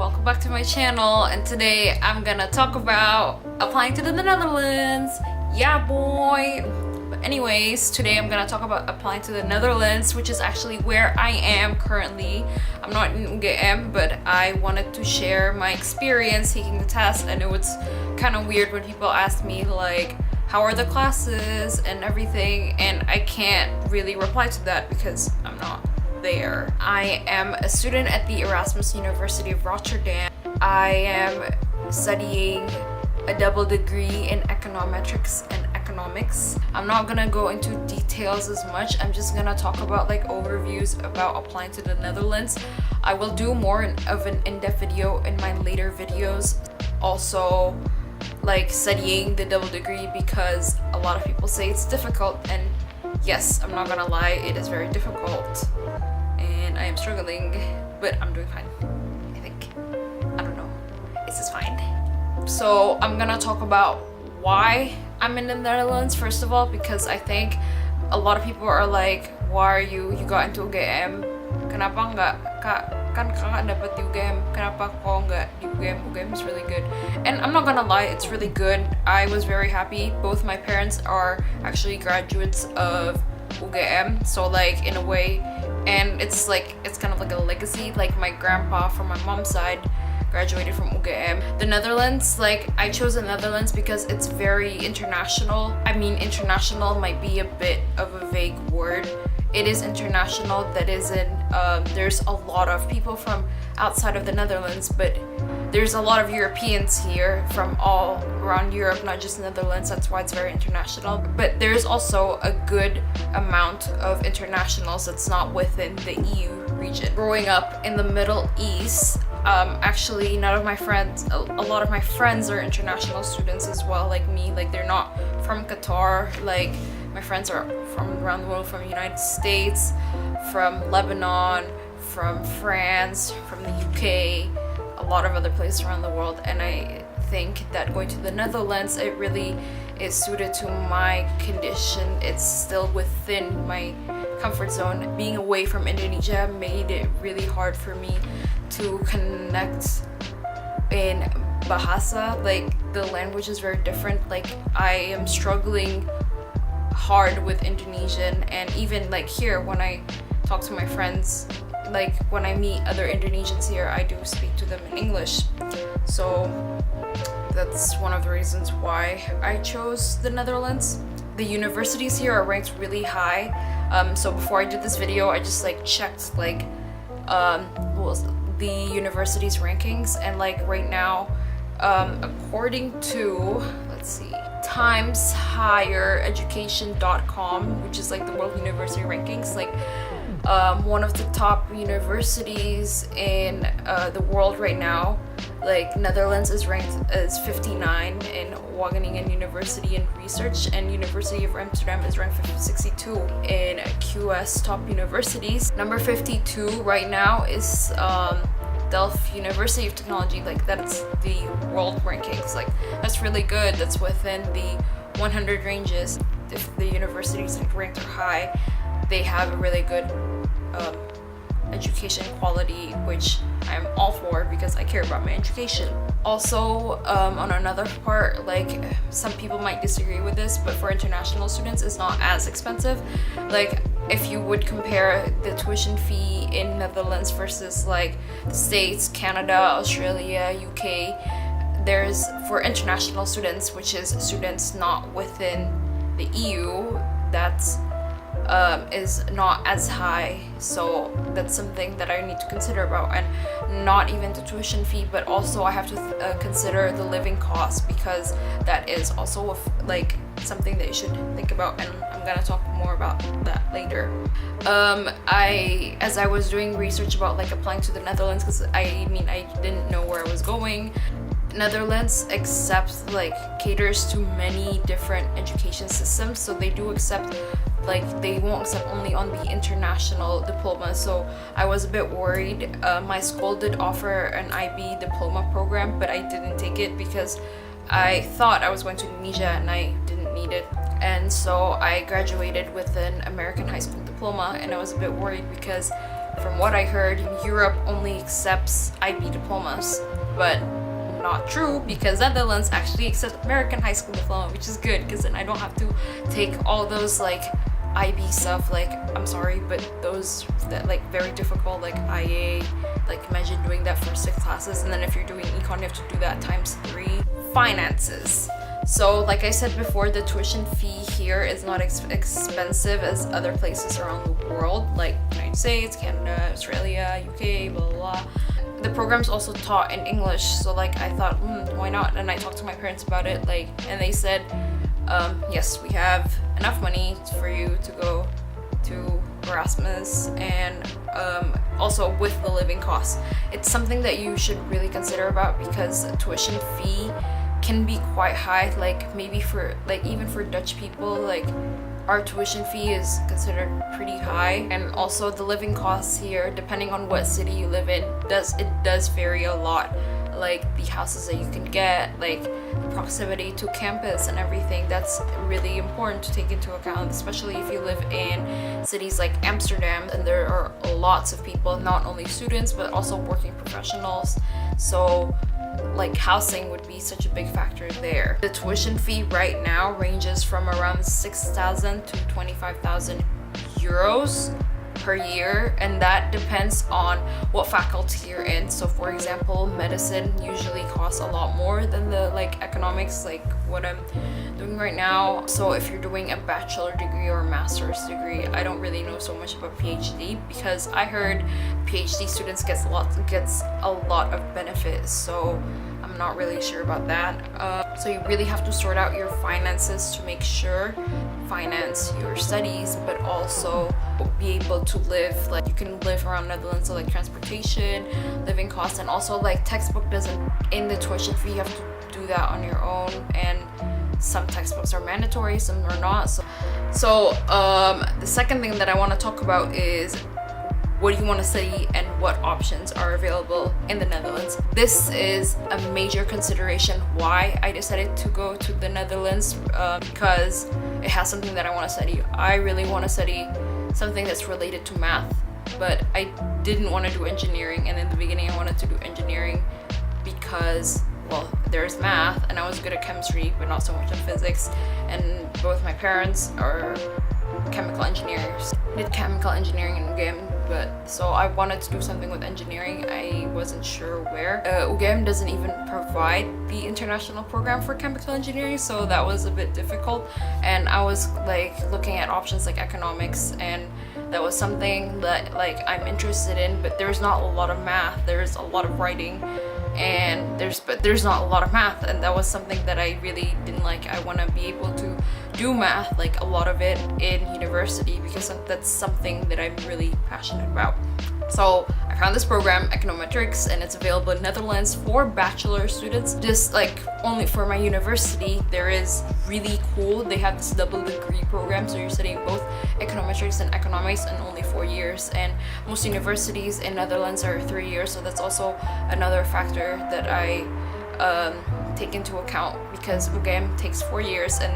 welcome back to my channel, and today I'm gonna talk about applying to the Netherlands. Yeah boy. But anyways, today I'm gonna talk about applying to the Netherlands, which is actually where I am currently. I'm not in UGM, but I wanted to share my experience taking the test. I know it's kind of weird when people ask me like, how are the classes and everything, and I can't really reply to that because I'm not there. I am a student at the Erasmus University of Rotterdam. I am studying a double degree in econometrics and economics. I'm not gonna go into details as much. I'm just gonna talk about like overviews about applying to the Netherlands. I will do more of an in-depth video in my later videos. Also, like studying the double degree, because a lot of people say it's difficult, and yes, I'm not gonna lie, it is very difficult and I am struggling, but I'm doing fine, I think. I don't know, it's just fine. So I'm gonna talk about why I'm in the Netherlands first of all, because I think a lot of people are like, why are you got into UGM, kenapa nggak kak, kan kakak dapat di UGM, kenapa kok nggak di UGM? UGM is really good, and I'm not gonna lie, it's really good. I was very happy. Both my parents are actually graduates of UGM, so like in a way, and it's kind of like a legacy. Like my grandpa from my mom's side graduated from UGM. The Netherlands, like I chose the Netherlands because it's very international. I mean, international might be a bit of a vague word. It is international, that is in, there's a lot of people from outside of the Netherlands, but there's a lot of Europeans here from all around Europe, not just the Netherlands. That's why it's very international. But there's also a good amount of internationals that's not within the EU region. Growing up in the Middle East, actually none of my friends, a lot of my friends are international students as well, like me. Like they're not from Qatar, like my friends are from around the world, from the United States, from Lebanon, from France, from the UK, a lot of other places around the world. And I think that going to the Netherlands, it really is suited to my condition. It's still within my comfort zone. Being away from Indonesia made it really hard for me to connect in Bahasa. Like the language is very different. Like I am struggling hard with Indonesian, and even like here when I talk to my friends, like when I meet other Indonesians here, I do speak to them in English. So that's one of the reasons why I chose the Netherlands. The universities here are ranked really high. So before I did this video, I just like checked like what was the universities rankings, and like right now, according to, let's see, timeshighereducation.com, which is like the world university rankings, like one of the top universities in the world right now, like Netherlands is ranked as 59 in Wageningen University in research, and University of Amsterdam is ranked 62 in QS top universities. Number 52 right now is Delft University of Technology. Like that's the world rankings. Like that's really good. That's within the 100 ranges. If the universities ranked are high, they have a really good education quality, which I'm all for because I care about my education. Also, on another part, like some people might disagree with this, but for international students, it's not as expensive. Like if you would compare the tuition fee in Netherlands versus like the States, Canada, Australia, UK, there's for international students, which is students not within the EU, that's is not as high. So that's something that I need to consider about, and not even the tuition fee, but also I have to consider the living cost, because that is also like something that you should think about, and I'm gonna talk more about that later. As I was doing research about like applying to the Netherlands, because I mean I didn't know where I was going. Netherlands accepts like caters to many different education systems, so they do accept, like they won't accept only on the international diploma. So I was a bit worried. My school did offer an IB diploma program, but I didn't take it because I thought I was going to Indonesia and I didn't need it. And so I graduated with an American high school diploma, and I was a bit worried because from what I heard, Europe only accepts IB diplomas, but not true, because Netherlands actually accepts American high school diploma, which is good because then I don't have to take all those like IB stuff. Like, I'm sorry, but those that like very difficult, like IA, like imagine doing that for 6 classes, and then if you're doing econ you have to do that times 3. Finances. So like I said before, the tuition fee here is not expensive as other places around the world, like United States, Canada, Australia, UK, blah blah blah. The program's also taught in English, so like I thought, why not? And I talked to my parents about it, like, and they said, yes, we have enough money for you to go to Erasmus, and also with the living costs. It's something that you should really consider about, because tuition fee can be quite high, like maybe for like even for Dutch people, like our tuition fee is considered pretty high. And also the living costs here, depending on what city you live in, does vary a lot. Like the houses that you can get, like the proximity to campus and everything, that's really important to take into account, especially if you live in cities like Amsterdam, and there are lots of people, not only students but also working professionals, so like housing would be such a big factor there. The tuition fee right now ranges from around 6,000 to 25,000 euros per year, and that depends on what faculty you're in. So for example, medicine usually costs a lot more than the like economics, like what I'm doing right now. So if you're doing a bachelor degree or a master's degree, I don't really know so much about PhD, because I heard PhD students gets a lot of benefits, so I'm not really sure about that. So you really have to sort out your finances to make sure finance your studies, but also be able to live, like you can live around Netherlands, so like transportation, living costs, and also like textbook doesn't in the tuition fee, you have to do that on your own, and some textbooks are mandatory, some are not. So the second thing that I want to talk about is what do you want to study and what options are available in the Netherlands. This is a major consideration why I decided to go to the Netherlands, because it has something that I want to study. I really want to study something that's related to math, but I didn't want to do engineering, and in the beginning I wanted to do engineering because, well, there's math and I was good at chemistry but not so much at physics, and both my parents are chemical engineers. I did chemical engineering in UGM, but so I wanted to do something with engineering. I wasn't sure where. UGM doesn't even provide the international program for chemical engineering, so that was a bit difficult, and I was like looking at options like economics, and that was something that like I'm interested in, but there's not a lot of math. There's a lot of writing, and there's not a lot of math, and that was something that I really didn't like. I want to be able to do math, like a lot of it in university, because that's something that I'm really passionate about. So I found this program, Econometrics, and it's available in Netherlands for bachelor students. Just like only for my university, there is really cool. They have this double degree program, so you're studying both Econometrics and Economics in only 4 years. And most universities in Netherlands are 3 years, so that's also another factor that I take into account, because UGM takes 4 years, and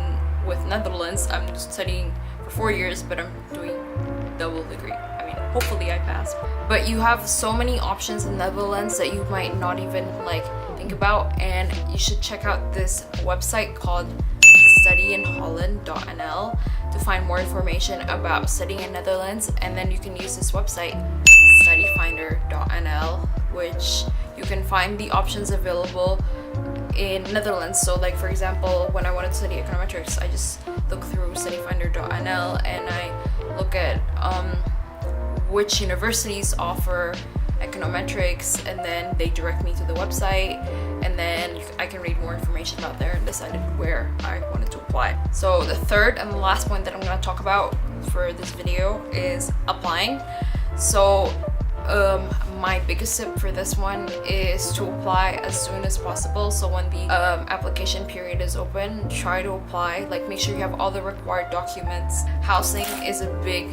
with Netherlands, I'm studying for 4 years, but I'm doing double degree. I mean, hopefully I pass. But you have so many options in Netherlands that you might not even like think about, and you should check out this website called studyinholland.nl to find more information about studying in Netherlands. And then you can use this website, studyfinder.nl, which you can find the options available in Netherlands. So like for example, when I wanted to study econometrics, I just look through studyfinder.nl and I look at which universities offer econometrics, and then they direct me to the website, and then I can read more information about there and decide where I wanted to apply. So the third and the last point that I'm going to talk about for this video is applying. So my biggest tip for this one is to apply as soon as possible. So when the application period is open, try to apply. Like, make sure you have all the required documents. Housing is a big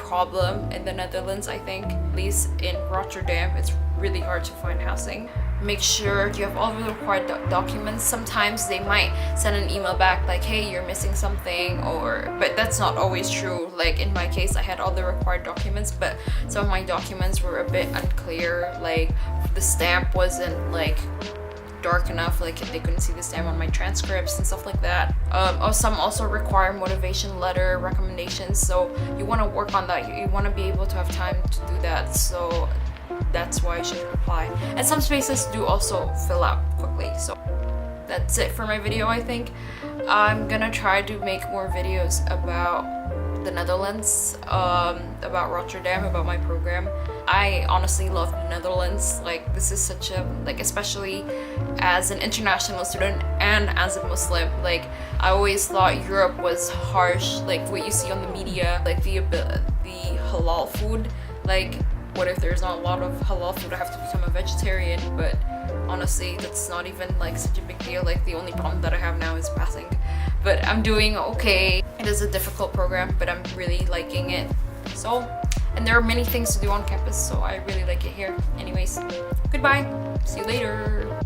problem in the Netherlands, I think. At least in Rotterdam, it's really hard to find housing. Make sure you have all the required documents. Sometimes they might send an email back like, hey, you're missing something, but that's not always true. Like in my case, I had all the required documents, but some of my documents were a bit unclear. Like the stamp wasn't like dark enough, like they couldn't see the stamp on my transcripts and stuff like that. Some also require motivation letter recommendations, so you want to work on that. You want to be able to have time to do that, so that's why you should apply. And some spaces do also fill out quickly. So that's it for my video. I think I'm gonna try to make more videos about the Netherlands, about Rotterdam, about my program. I honestly love the Netherlands. Like this is such a, like, especially as an international student and as a Muslim, like I always thought Europe was harsh, like what you see on the media, like the halal food. Like what if there's not a lot of halal food? I have to become a vegetarian, but honestly that's not even like such a big deal. Like the only problem that I have now is passing, but I'm doing okay. It is a difficult program, but I'm really liking it. So, and there are many things to do on campus, so I really like it here. Anyways, goodbye, see you later.